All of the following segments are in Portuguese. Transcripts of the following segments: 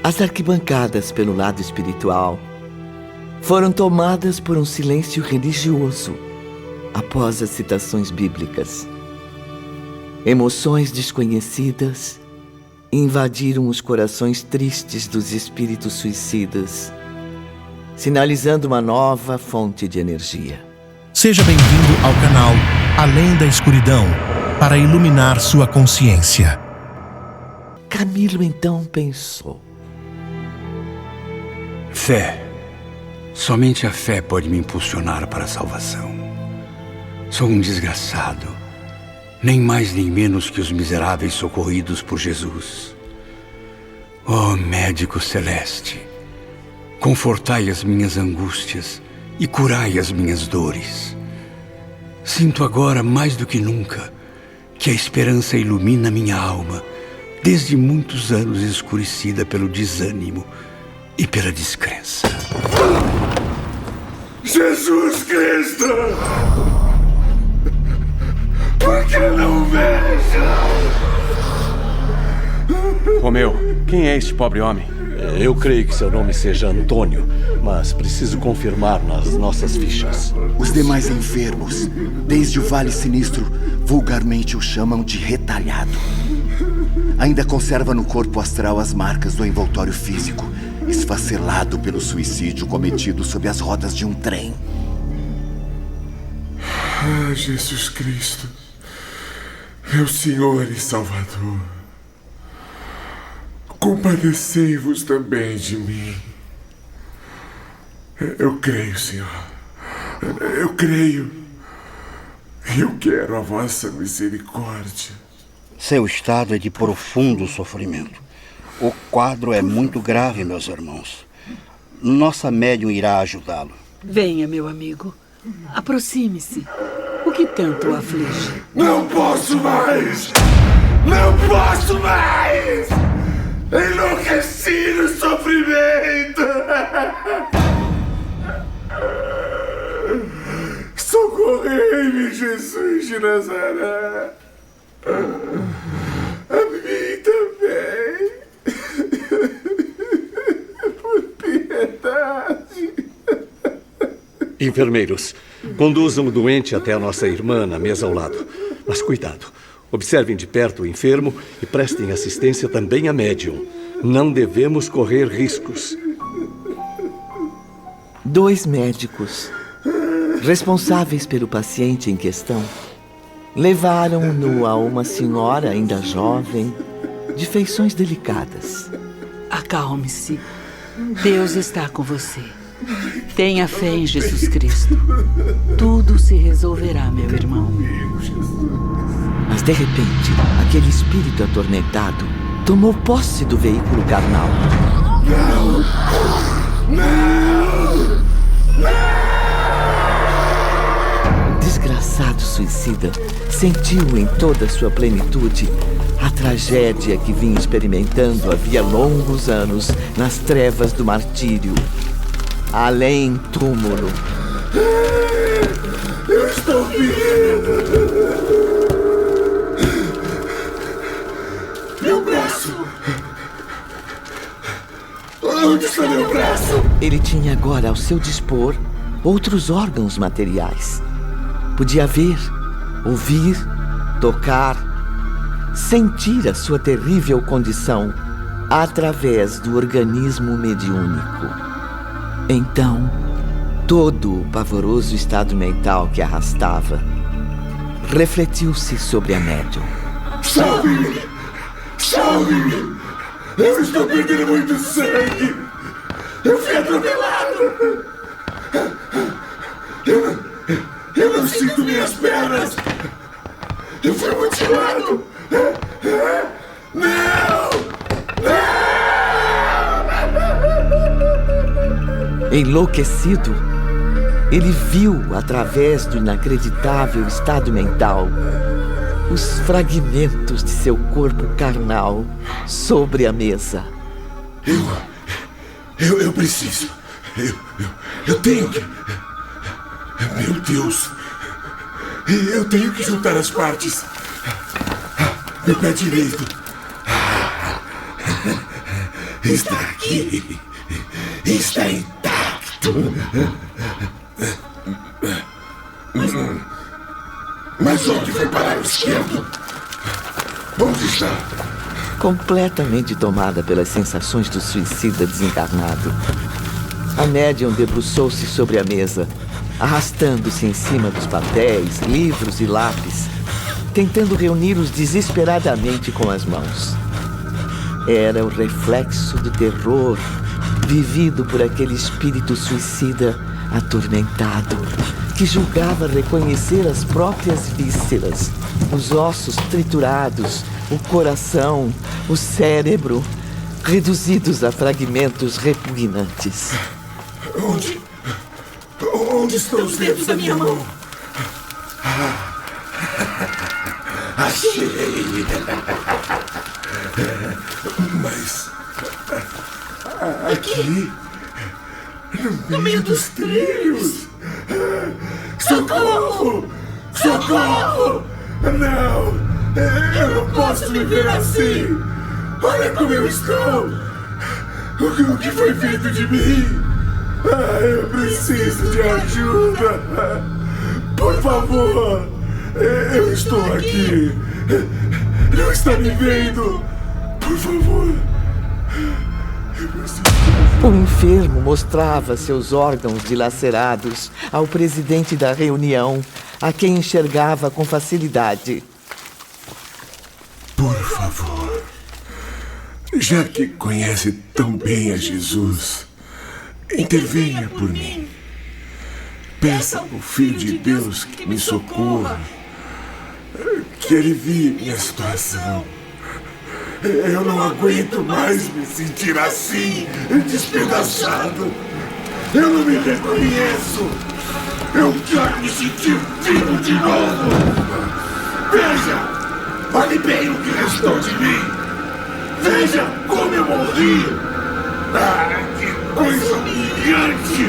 As arquibancadas pelo lado espiritual foram tomadas por um silêncio religioso após as citações bíblicas. Emoções desconhecidas invadiram os corações tristes dos espíritos suicidas, sinalizando uma nova fonte de energia. Seja bem-vindo ao canal Além da Escuridão, para iluminar sua consciência. Camilo então pensou: fé. Somente a fé pode me impulsionar para a salvação. Sou um desgraçado, nem mais nem menos que os miseráveis socorridos por Jesus. Ó médico celeste, confortai as minhas angústias e curai as minhas dores. Sinto agora mais do que nunca que a esperança ilumina minha alma, desde muitos anos escurecida pelo desânimo e pela descrença. Jesus Cristo! Por que não vejo? Romeu, quem é este pobre homem? Eu creio que seu nome seja Antônio, mas preciso confirmar nas nossas fichas. Os demais enfermos, desde o Vale Sinistro, vulgarmente o chamam de retalhado. Ainda conserva no corpo astral as marcas do envoltório físico, esfacelado pelo suicídio cometido sob as rodas de um trem. Ah, Jesus Cristo, meu Senhor e Salvador, compadecei-vos também de mim. Eu creio, Senhor. Eu creio. Eu quero a vossa misericórdia. Seu estado é de profundo sofrimento. O quadro é muito grave, meus irmãos. Nossa médium irá ajudá-lo. Venha, meu amigo. Aproxime-se. O que tanto o aflige? Não posso mais! Não posso mais! Enlouqueci no sofrimento! Socorrei-me, Jesus de Nazaré! A mim também! Por piedade! Enfermeiros, conduzam o doente até a nossa irmã na mesa ao lado. Mas cuidado, observem de perto o enfermo e prestem assistência também à médium. Não devemos correr riscos. 2 médicos, responsáveis pelo paciente em questão, levaram-no a uma senhora ainda jovem, de feições delicadas. Acalme-se. Deus está com você. Tenha fé em Jesus Cristo. Tudo se resolverá, meu irmão. Mas de repente, aquele espírito atormentado tomou posse do veículo carnal. Não! Não! O desgraçado suicida sentiu em toda a sua plenitude a tragédia que vinha experimentando havia longos anos nas trevas do martírio, além túmulo. Eu estou vivo! Meu braço! Onde está meu braço? Ele tinha agora ao seu dispor outros órgãos materiais. Podia ver, ouvir, tocar, sentir a sua terrível condição através do organismo mediúnico. Então, todo o pavoroso estado mental que arrastava refletiu-se sobre a médium. Salve-me! Salve-me! Eu estou perdendo muito sangue! Eu fui atropelado! Eu não sinto minhas pernas! Eu fui mutilado! Não! Não! Enlouquecido, ele viu, através do inacreditável estado mental, os fragmentos de seu corpo carnal sobre a mesa. Eu preciso. Eu tenho que... Meu Deus. Eu tenho que juntar as partes. Meu pé direito. Está aqui. Está intacto. Mas onde foi parar o esquerdo? Onde está? Completamente tomada pelas sensações do suicida desencarnado, a médium debruçou-se sobre a mesa, arrastando-se em cima dos papéis, livros e lápis, tentando reuni-los desesperadamente com as mãos. Era o reflexo do terror vivido por aquele espírito suicida atormentado, que julgava reconhecer as próprias vísceras, os ossos triturados, o coração, o cérebro, reduzidos a fragmentos repugnantes. Onde estão os dedos da minha mão? Achei! Mas... aqui... no meio dos trilhos! Socorro! Socorro! Não! Eu não posso viver assim! Olha como eu estou! O que foi feito de mim? Eu preciso de ajuda! Por favor! Eu estou aqui! Não está me vendo! Por favor! Eu preciso... O enfermo mostrava seus órgãos dilacerados ao presidente da reunião, a quem enxergava com facilidade. Por favor, já que conhece tão bem a Jesus, intervenha por mim. Peça ao Filho de Deus que me socorra, que alivie minha situação. Eu não aguento mais me sentir assim, despedaçado. Eu não me reconheço. Eu quero me sentir vivo de novo. Veja! Olhe bem o que restou de mim. Veja como eu morri. Que coisa humilhante.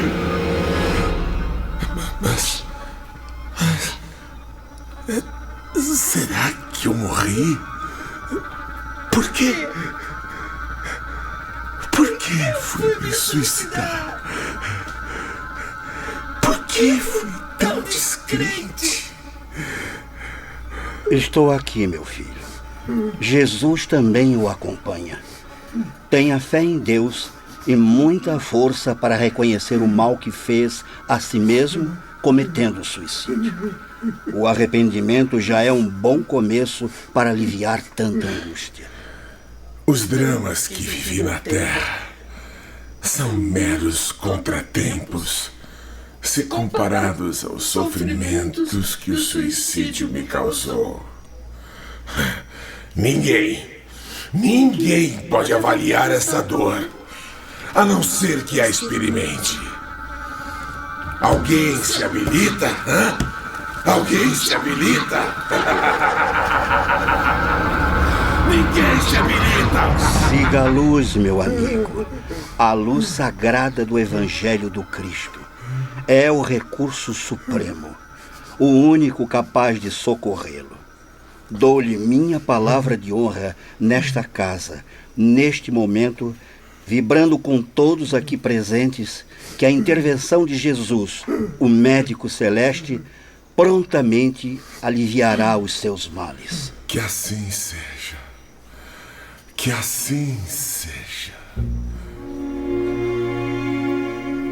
Mas... será que eu morri? Por quê? Por que fui me suicidar? Por que fui tão descrente? Estou aqui, meu filho. Jesus também o acompanha. Tenha fé em Deus e muita força para reconhecer o mal que fez a si mesmo cometendo suicídio. O arrependimento já é um bom começo para aliviar tanta angústia. Os dramas que vivi na Terra são meros contratempos se comparados aos sofrimentos que o suicídio me causou. Ninguém pode avaliar essa dor, a não ser que a experimente. Alguém se habilita? Hã? Alguém se habilita? Ninguém se habilita! Siga a luz, meu amigo. A luz sagrada do Evangelho do Cristo. É o recurso supremo, o único capaz de socorrê-lo. Dou-lhe minha palavra de honra nesta casa, neste momento, vibrando com todos aqui presentes, que a intervenção de Jesus, o médico celeste, prontamente aliviará os seus males. Que assim seja. Que assim seja.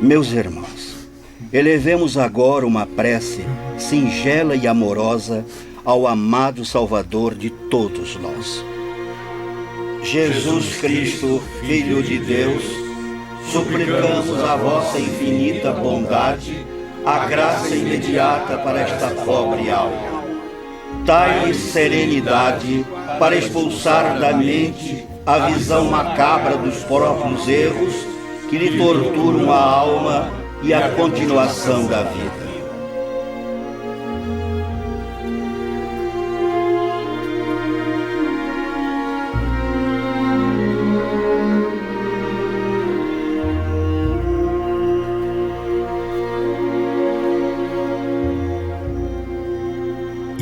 Meus irmãos, elevemos agora uma prece singela e amorosa ao amado Salvador de todos nós. Jesus Cristo, Filho de Deus, suplicamos a vossa infinita bondade, a graça imediata para esta pobre alma. Dai-lhe serenidade para expulsar da mente a visão macabra dos próprios erros que lhe torturam a alma e a continuação da vida.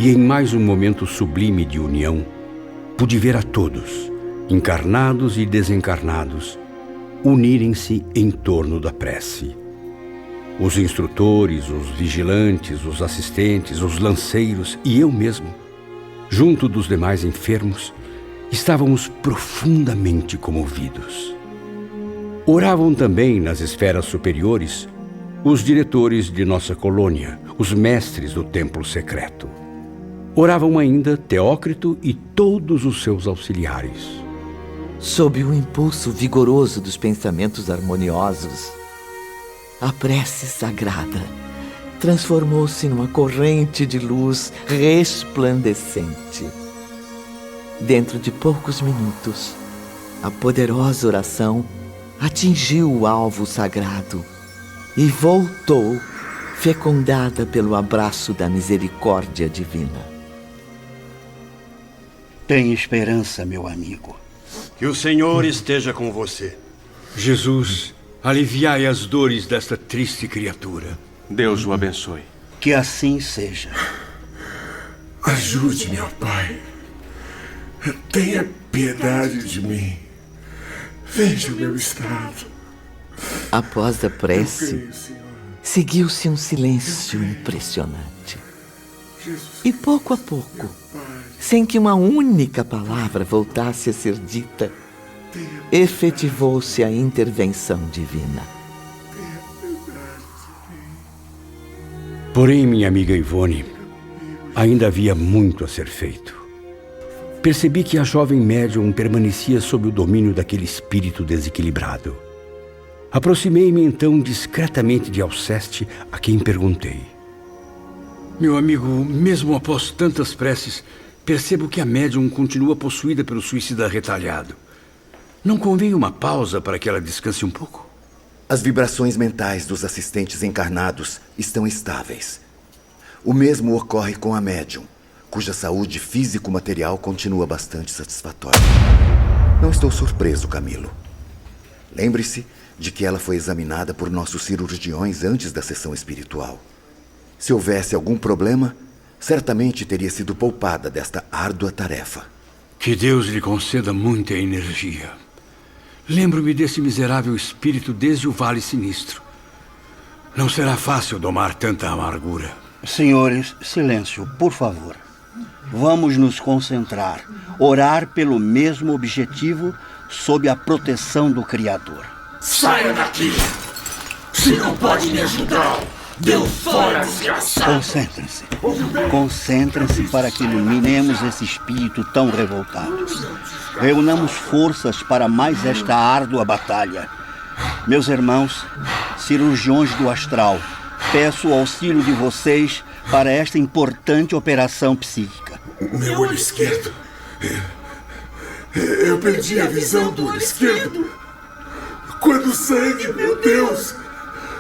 E em mais um momento sublime de união, pude ver a todos, encarnados e desencarnados, unirem-se em torno da prece. Os instrutores, os vigilantes, os assistentes, os lanceiros e eu mesmo, junto dos demais enfermos, estávamos profundamente comovidos. Oravam também nas esferas superiores os diretores de nossa colônia, os mestres do templo secreto. Oravam ainda Teócrito e todos os seus auxiliares. Sob o impulso vigoroso dos pensamentos harmoniosos, a prece sagrada transformou-se numa corrente de luz resplandecente. Dentro de poucos minutos, a poderosa oração atingiu o alvo sagrado e voltou, fecundada pelo abraço da misericórdia divina. Tem esperança, meu amigo. Que o Senhor esteja com você. Jesus, aliviai as dores desta triste criatura. Deus o abençoe. Que assim seja. Ajude-me, ó Pai. Tenha piedade de mim. Veja o meu estado. Após a prece, seguiu-se um silêncio impressionante. E pouco a pouco, sem que uma única palavra voltasse a ser dita, efetivou-se a intervenção divina. Porém, minha amiga Ivone, ainda havia muito a ser feito. Percebi que a jovem médium permanecia sob o domínio daquele espírito desequilibrado. Aproximei-me então discretamente de Alceste, a quem perguntei: meu amigo, mesmo após tantas preces, percebo que a médium continua possuída pelo suicida retalhado. Não convém uma pausa para que ela descanse um pouco? As vibrações mentais dos assistentes encarnados estão estáveis. O mesmo ocorre com a médium, cuja saúde físico-material continua bastante satisfatória. Não estou surpreso, Camilo. Lembre-se de que ela foi examinada por nossos cirurgiões antes da sessão espiritual. Se houvesse algum problema, certamente teria sido poupada desta árdua tarefa. Que Deus lhe conceda muita energia. Lembro-me desse miserável espírito desde o Vale Sinistro. Não será fácil domar tanta amargura. Senhores, silêncio, por favor. Vamos nos concentrar, orar pelo mesmo objetivo, sob a proteção do Criador. Saia daqui! Se não pode me ajudar, deu fora, desgraçado! Concentrem-se. Concentrem-se para que iluminemos esse espírito tão revoltado. Reunamos forças para mais esta árdua batalha. Meus irmãos, cirurgiões do astral, peço o auxílio de vocês para esta importante operação psíquica. Meu olho esquerdo. Eu perdi a visão do olho esquerdo. Quando sangue, meu Deus!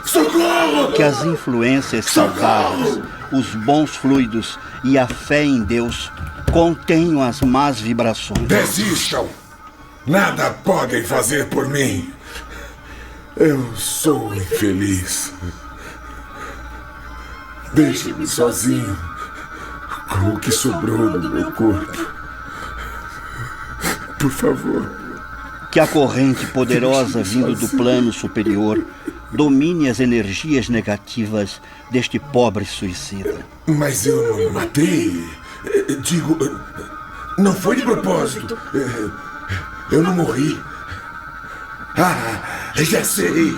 Socorro! Que as influências saudáveis, os bons fluidos e a fé em Deus contenham as más vibrações. Desistam! Nada podem fazer por mim. Eu sou infeliz. Deixe-me sozinho com o que sobrou do meu corpo. Por favor. Que a corrente poderosa vindo do plano superior domine as energias negativas deste pobre suicida. Mas eu não matei. Digo, não foi de propósito. Eu não morri. Ah, já sei.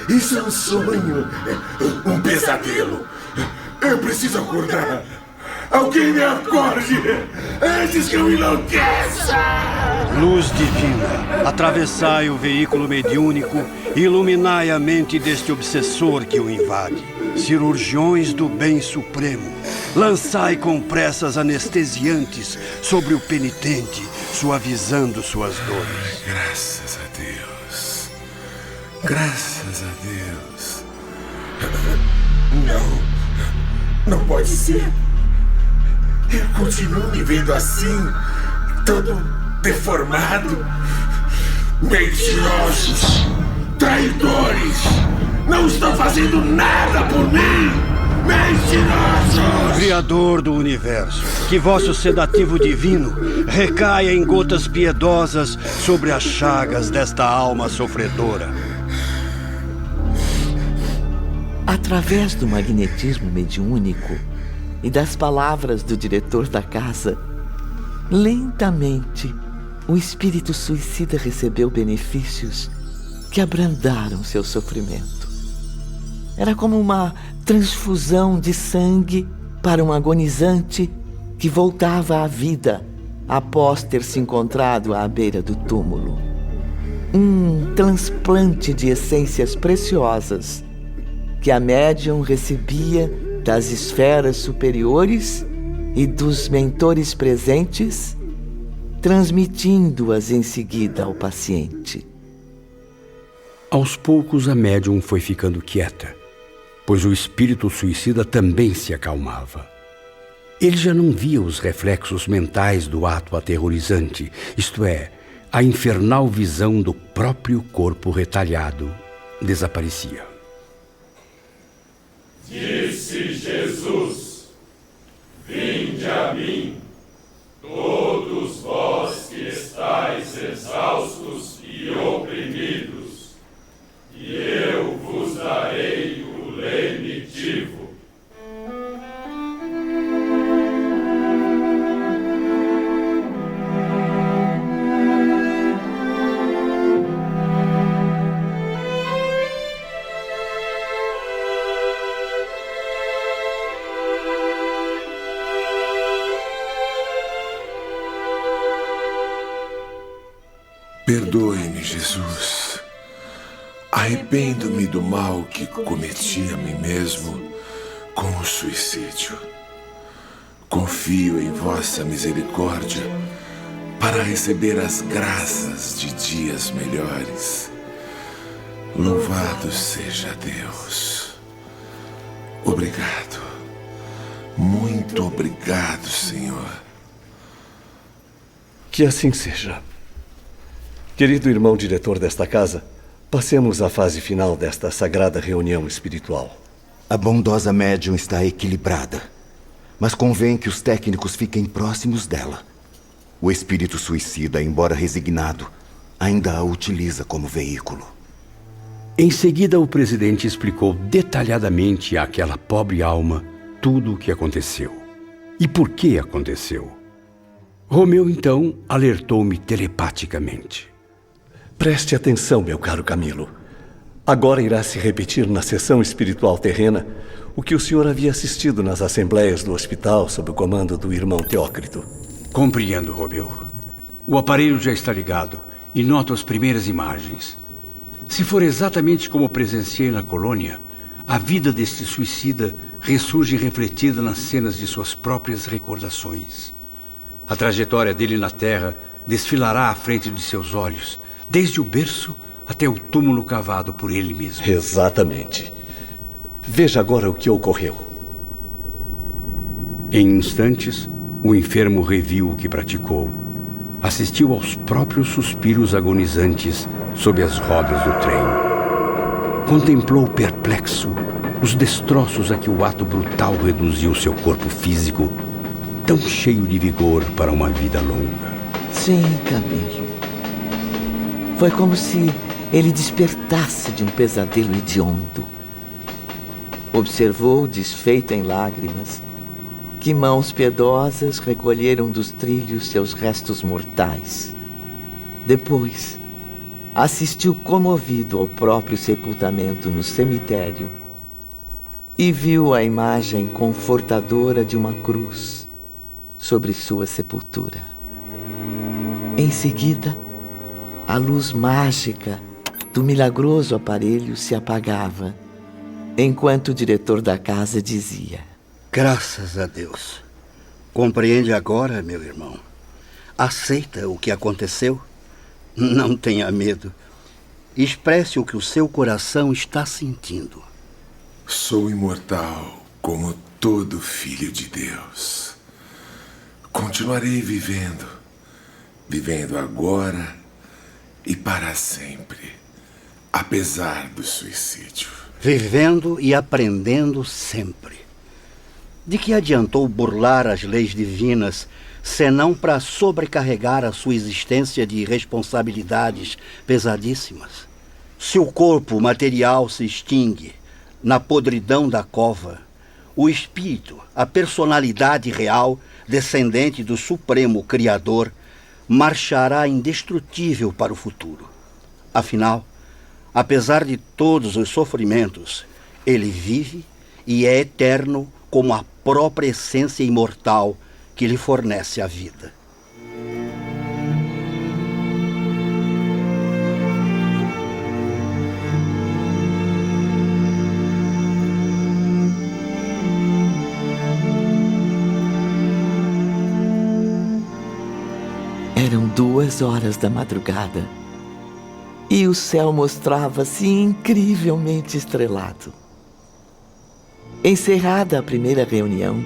Isso é um sonho. Um pesadelo. Eu preciso acordar. Alguém me acorde antes que eu enlouqueça! Luz divina, atravessai o veículo mediúnico e iluminai a mente deste obsessor que o invade. Cirurgiões do bem supremo, lançai compressas anestesiantes sobre o penitente, suavizando suas dores. Graças a Deus. Graças a Deus. Não pode ser. Eu continuo me vendo assim, todo deformado. Mentirosos, traidores, não estão fazendo nada por mim. Mentirosos! Criador do universo, que vosso sedativo divino recaia em gotas piedosas sobre as chagas desta alma sofredora. Através do magnetismo mediúnico e das palavras do diretor da casa, lentamente o espírito suicida recebeu benefícios que abrandaram seu sofrimento. Era como uma transfusão de sangue para um agonizante que voltava à vida após ter se encontrado à beira do túmulo. Um transplante de essências preciosas que a médium recebia das esferas superiores e dos mentores presentes, transmitindo-as em seguida ao paciente. Aos poucos, a médium foi ficando quieta, pois o espírito suicida também se acalmava. Ele já não via os reflexos mentais do ato aterrorizante, isto é, a infernal visão do próprio corpo retalhado desaparecia. Disse Jesus: vinde a mim, todos vós que estáis exaustos e oprimidos, e eu vos darei o lenitivo. Perdoe-me, Jesus. Arrependo-me do mal que cometi a mim mesmo com o suicídio. Confio em vossa misericórdia para receber as graças de dias melhores. Louvado seja Deus. Obrigado. Muito obrigado, Senhor. Que assim seja. Querido irmão diretor desta casa, passemos à fase final desta sagrada reunião espiritual. A bondosa médium está equilibrada, mas convém que os técnicos fiquem próximos dela. O espírito suicida, embora resignado, ainda a utiliza como veículo. Em seguida, o presidente explicou detalhadamente àquela pobre alma tudo o que aconteceu e por que aconteceu. Romeu, então, alertou-me telepaticamente. Preste atenção, meu caro Camilo. Agora irá se repetir na sessão espiritual terrena o que o senhor havia assistido nas assembleias do hospital sob o comando do irmão Teócrito. Compreendo, Romeu. O aparelho já está ligado e noto as primeiras imagens. Se for exatamente como presenciei na colônia, a vida deste suicida ressurge refletida nas cenas de suas próprias recordações. A trajetória dele na Terra desfilará à frente de seus olhos, desde o berço até o túmulo cavado por ele mesmo. Exatamente. Veja agora o que ocorreu. Em instantes, o enfermo reviu o que praticou. Assistiu aos próprios suspiros agonizantes sob as rodas do trem. Contemplou perplexo os destroços a que o ato brutal reduziu seu corpo físico, tão cheio de vigor para uma vida longa. Sim, Camilo. Foi como se ele despertasse de um pesadelo hediondo. Observou, desfeito em lágrimas, que mãos piedosas recolheram dos trilhos seus restos mortais. Depois, assistiu comovido ao próprio sepultamento no cemitério e viu a imagem confortadora de uma cruz sobre sua sepultura. Em seguida, a luz mágica do milagroso aparelho se apagava, enquanto o diretor da casa dizia: Graças a Deus. Compreende agora, meu irmão? Aceita o que aconteceu? Não tenha medo. Expresse o que o seu coração está sentindo. Sou imortal como todo filho de Deus. Continuarei vivendo agora e para sempre, apesar do suicídio. Vivendo e aprendendo sempre. De que adiantou burlar as leis divinas, senão para sobrecarregar a sua existência de responsabilidades pesadíssimas? Se o corpo material se extingue na podridão da cova, o espírito, a personalidade real, descendente do Supremo Criador, marchará indestrutível para o futuro. Afinal, apesar de todos os sofrimentos, ele vive e é eterno como a própria essência imortal que lhe fornece a vida. Eram 2 horas da madrugada e o céu mostrava-se incrivelmente estrelado. Encerrada a primeira reunião,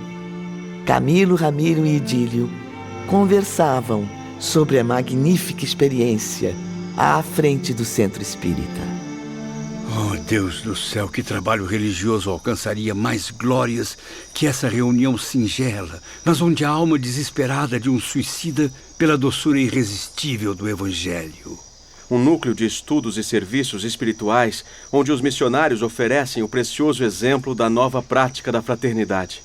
Camilo, Ramiro e Idílio conversavam sobre a magnífica experiência à frente do centro espírita. Oh, Deus do céu, que trabalho religioso alcançaria mais glórias que essa reunião singela, mas onde a alma desesperada de um suicida pela doçura irresistível do Evangelho. Um núcleo de estudos e serviços espirituais onde os missionários oferecem o precioso exemplo da nova prática da fraternidade.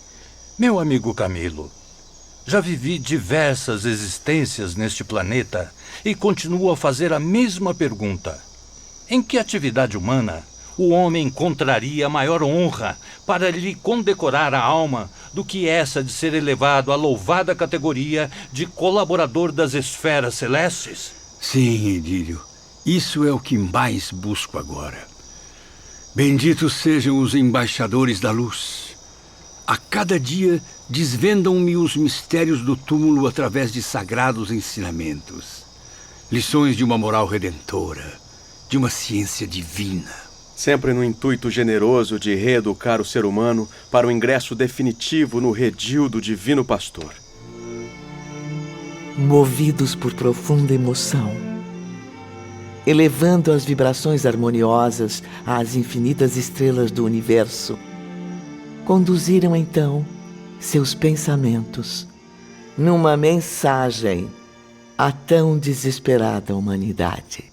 Meu amigo Camilo, já vivi diversas existências neste planeta e continuo a fazer a mesma pergunta. Em que atividade humana o homem encontraria maior honra para lhe condecorar a alma do que essa de ser elevado à louvada categoria de colaborador das esferas celestes? Sim, Idílio. Isso é o que mais busco agora. Benditos sejam os embaixadores da luz. A cada dia desvendam-me os mistérios do túmulo através de sagrados ensinamentos. Lições de uma moral redentora, de uma ciência divina. Sempre no intuito generoso de reeducar o ser humano para o ingresso definitivo no redil do Divino Pastor. Movidos por profunda emoção, elevando as vibrações harmoniosas às infinitas estrelas do universo, conduziram então seus pensamentos numa mensagem à tão desesperada humanidade.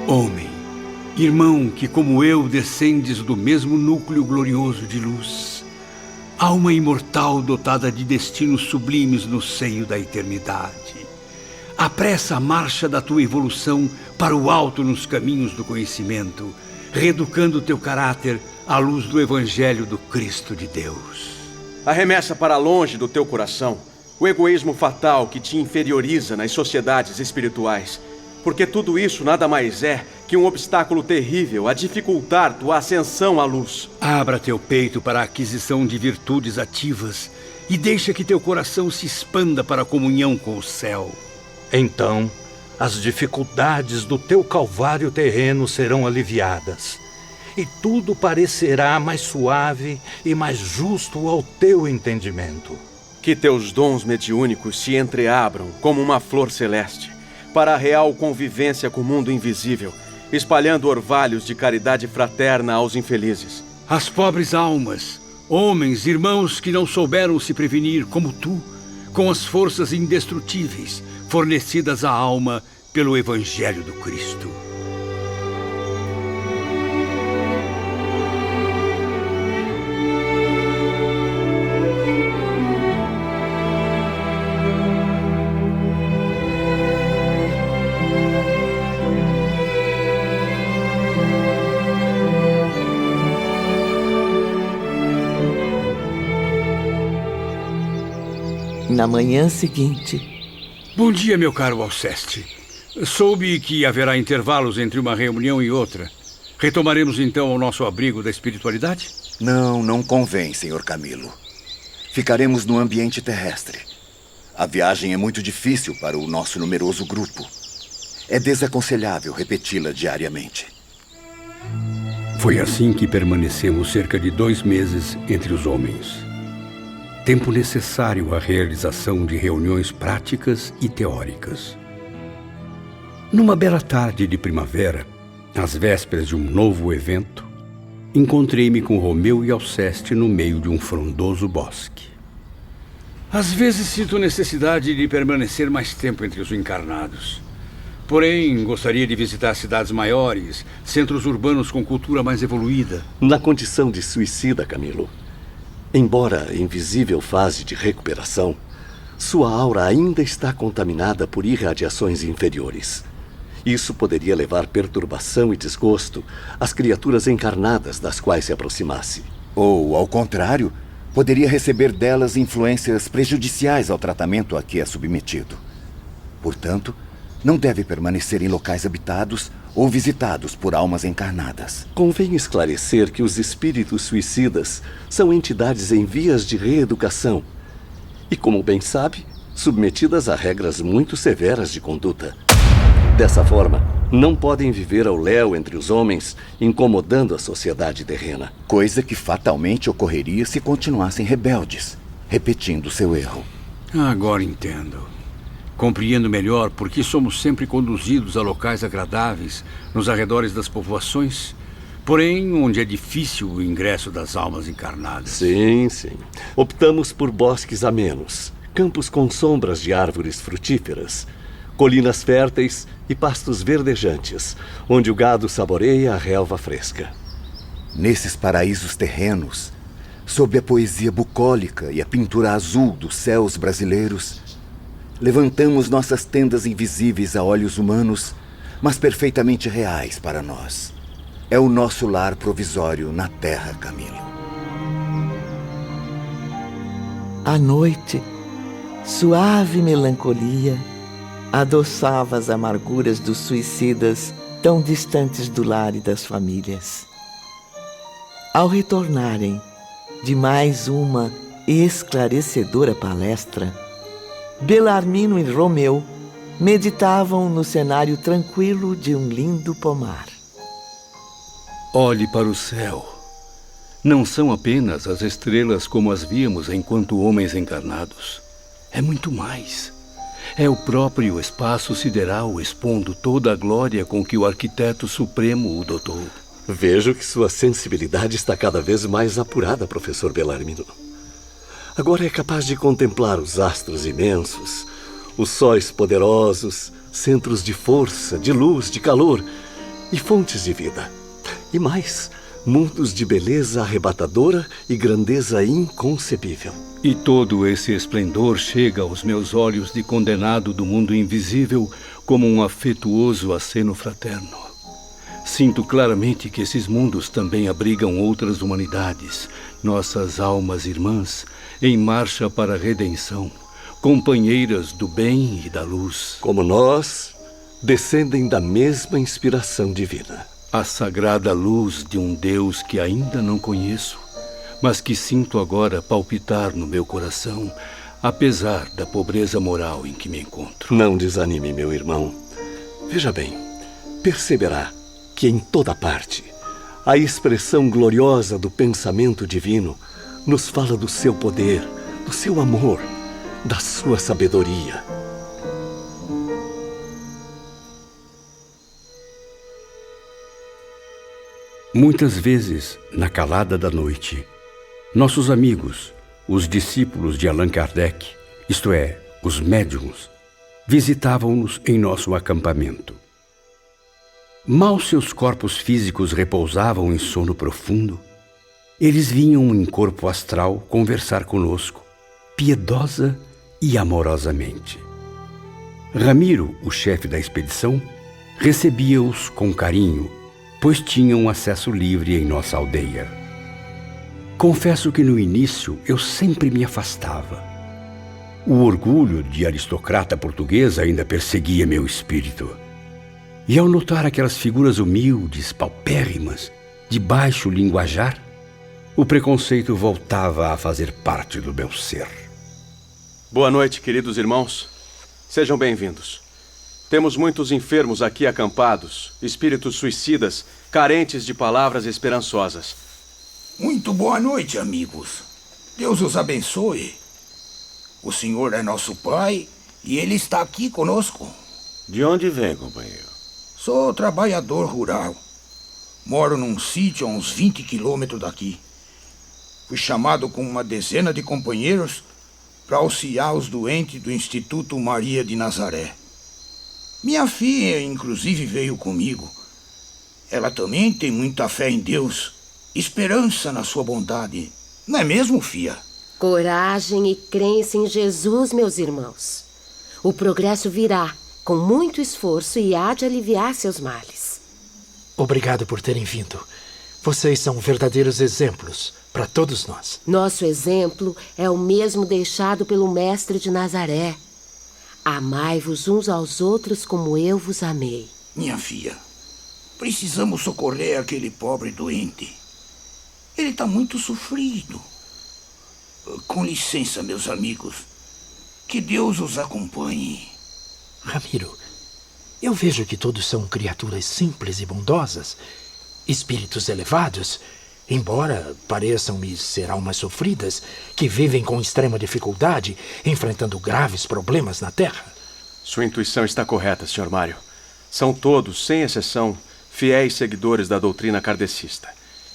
Homem, irmão que como eu descendes do mesmo núcleo glorioso de luz, alma imortal dotada de destinos sublimes no seio da eternidade, apressa a marcha da tua evolução para o alto nos caminhos do conhecimento, reeducando teu caráter à luz do Evangelho do Cristo de Deus. Arremessa para longe do teu coração o egoísmo fatal que te inferioriza nas sociedades espirituais, porque tudo isso nada mais é que um obstáculo terrível a dificultar tua ascensão à luz. Abra teu peito para a aquisição de virtudes ativas e deixa que teu coração se expanda para a comunhão com o céu. Então, as dificuldades do teu calvário terreno serão aliviadas, e tudo parecerá mais suave e mais justo ao teu entendimento. Que teus dons mediúnicos se entreabram como uma flor celeste para a real convivência com o mundo invisível, espalhando orvalhos de caridade fraterna aos infelizes. As pobres almas, homens, irmãos que não souberam se prevenir como tu, com as forças indestrutíveis fornecidas à alma pelo Evangelho do Cristo. Na manhã seguinte... Bom dia, meu caro Alceste. Soube que haverá intervalos entre uma reunião e outra. Retomaremos então o nosso abrigo da espiritualidade? Não convém, senhor Camilo. Ficaremos no ambiente terrestre. A viagem é muito difícil para o nosso numeroso grupo. É desaconselhável repeti-la diariamente. Foi assim que permanecemos cerca de 2 meses entre os homens. Tempo necessário à realização de reuniões práticas e teóricas. Numa bela tarde de primavera, às vésperas de um novo evento, encontrei-me com Romeu e Alceste no meio de um frondoso bosque. Às vezes sinto necessidade de permanecer mais tempo entre os encarnados. Porém, gostaria de visitar cidades maiores, centros urbanos com cultura mais evoluída. Na condição de suicida, Camilo, embora em visível fase de recuperação, sua aura ainda está contaminada por irradiações inferiores. Isso poderia levar perturbação e desgosto às criaturas encarnadas das quais se aproximasse. Ou, ao contrário, poderia receber delas influências prejudiciais ao tratamento a que é submetido. Portanto, não deve permanecer em locais habitados ou visitados por almas encarnadas. Convém esclarecer que os espíritos suicidas são entidades em vias de reeducação e, como bem sabe, submetidas a regras muito severas de conduta. Dessa forma, não podem viver ao léu entre os homens, incomodando a sociedade terrena. Coisa que fatalmente ocorreria se continuassem rebeldes, repetindo seu erro. Agora entendo. Compreendo melhor por que somos sempre conduzidos a locais agradáveis nos arredores das povoações, porém onde é difícil o ingresso das almas encarnadas. Sim, sim. Optamos por bosques amenos, campos com sombras de árvores frutíferas, colinas férteis e pastos verdejantes, onde o gado saboreia a relva fresca. Nesses paraísos terrenos, sob a poesia bucólica e a pintura azul dos céus brasileiros, levantamos nossas tendas invisíveis a olhos humanos, mas perfeitamente reais para nós. É o nosso lar provisório na terra, Camilo. À noite, suave melancolia adoçava as amarguras dos suicidas tão distantes do lar e das famílias. Ao retornarem de mais uma esclarecedora palestra, Belarmino e Romeu meditavam no cenário tranquilo de um lindo pomar. Olhe para o céu. Não são apenas as estrelas como as víamos enquanto homens encarnados. É muito mais. É o próprio espaço sideral expondo toda a glória com que o arquiteto supremo o dotou. Vejo que sua sensibilidade está cada vez mais apurada, professor Belarmino. Agora é capaz de contemplar os astros imensos, os sóis poderosos, centros de força, de luz, de calor e fontes de vida. E mais, mundos de beleza arrebatadora e grandeza inconcebível. E todo esse esplendor chega aos meus olhos de condenado do mundo invisível como um afetuoso aceno fraterno. Sinto claramente que esses mundos também abrigam outras humanidades, nossas almas irmãs, em marcha para a redenção, companheiras do bem e da luz. Como nós, descendem da mesma inspiração divina. A sagrada luz de um Deus que ainda não conheço, mas que sinto agora palpitar no meu coração, apesar da pobreza moral em que me encontro. Não desanime, meu irmão. Veja bem, perceberá que em toda parte a expressão gloriosa do pensamento divino nos fala do seu poder, do seu amor, da sua sabedoria. Muitas vezes, na calada da noite, nossos amigos, os discípulos de Allan Kardec, isto é, os médiuns, visitavam-nos em nosso acampamento. Mal seus corpos físicos repousavam em sono profundo, eles vinham em corpo astral conversar conosco, piedosa e amorosamente. Ramiro, o chefe da expedição, recebia-os com carinho, pois tinham acesso livre em nossa aldeia. Confesso que no início eu sempre me afastava. O orgulho de aristocrata portuguesa ainda perseguia meu espírito. E ao notar aquelas figuras humildes, paupérrimas, de baixo linguajar, o preconceito voltava a fazer parte do meu ser. Boa noite, queridos irmãos. Sejam bem-vindos. Temos muitos enfermos aqui acampados, espíritos suicidas, carentes de palavras esperançosas. Muito boa noite, amigos. Deus os abençoe. O Senhor é nosso Pai e Ele está aqui conosco. De onde vem, companheiro? Sou trabalhador rural. Moro num sítio a uns 20 quilômetros daqui. Fui chamado com uma dezena de companheiros para auxiliar os doentes do Instituto Maria de Nazaré. Minha filha, inclusive, veio comigo. Ela também tem muita fé em Deus, esperança na sua bondade. Não é mesmo, filha? Coragem e crença em Jesus, meus irmãos. O progresso virá, com muito esforço, e há de aliviar seus males. Obrigado por terem vindo. Vocês são verdadeiros exemplos para todos nós. Nosso exemplo é o mesmo deixado pelo Mestre de Nazaré. Amai-vos uns aos outros como eu vos amei. Minha filha, precisamos socorrer aquele pobre doente. Ele está muito sofrido. Com licença, meus amigos. Que Deus os acompanhe. Ramiro, eu vejo que todos são criaturas simples e bondosas, espíritos elevados, embora pareçam-me ser almas sofridas, que vivem com extrema dificuldade, enfrentando graves problemas na Terra. Sua intuição está correta, Sr. Mário. São todos, sem exceção, fiéis seguidores da doutrina kardecista.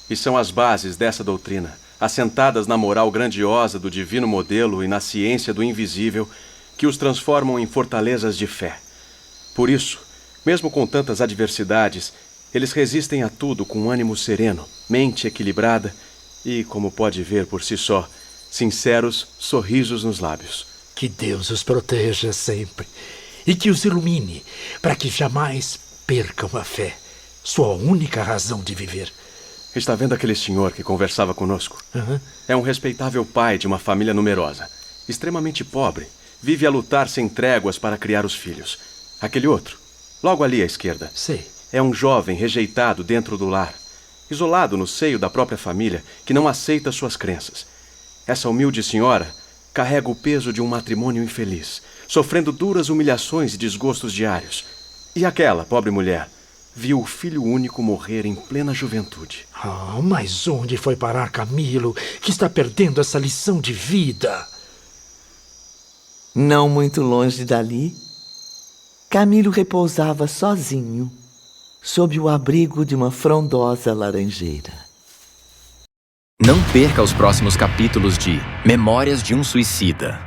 E são as bases dessa doutrina, assentadas na moral grandiosa do divino modelo e na ciência do invisível, que os transformam em fortalezas de fé. Por isso, mesmo com tantas adversidades, eles resistem a tudo com ânimo sereno, mente equilibrada e, como pode ver por si só, sinceros sorrisos nos lábios. Que Deus os proteja sempre e que os ilumine para que jamais percam a fé, sua única razão de viver. Está vendo aquele senhor que conversava conosco? Uhum. É um respeitável pai de uma família numerosa, extremamente pobre, vive a lutar sem tréguas para criar os filhos. Aquele outro, logo ali à esquerda. Sei. É um jovem rejeitado dentro do lar, isolado no seio da própria família, que não aceita suas crenças. Essa humilde senhora carrega o peso de um matrimônio infeliz, sofrendo duras humilhações e desgostos diários. E aquela pobre mulher viu o filho único morrer em plena juventude. Ah, mas onde foi parar Camilo, que está perdendo essa lição de vida? Não muito longe dali, Camilo repousava sozinho, sob o abrigo de uma frondosa laranjeira. Não perca os próximos capítulos de Memórias de um Suicida.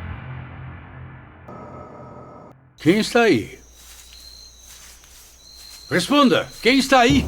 Quem está aí? Responda! Quem está aí?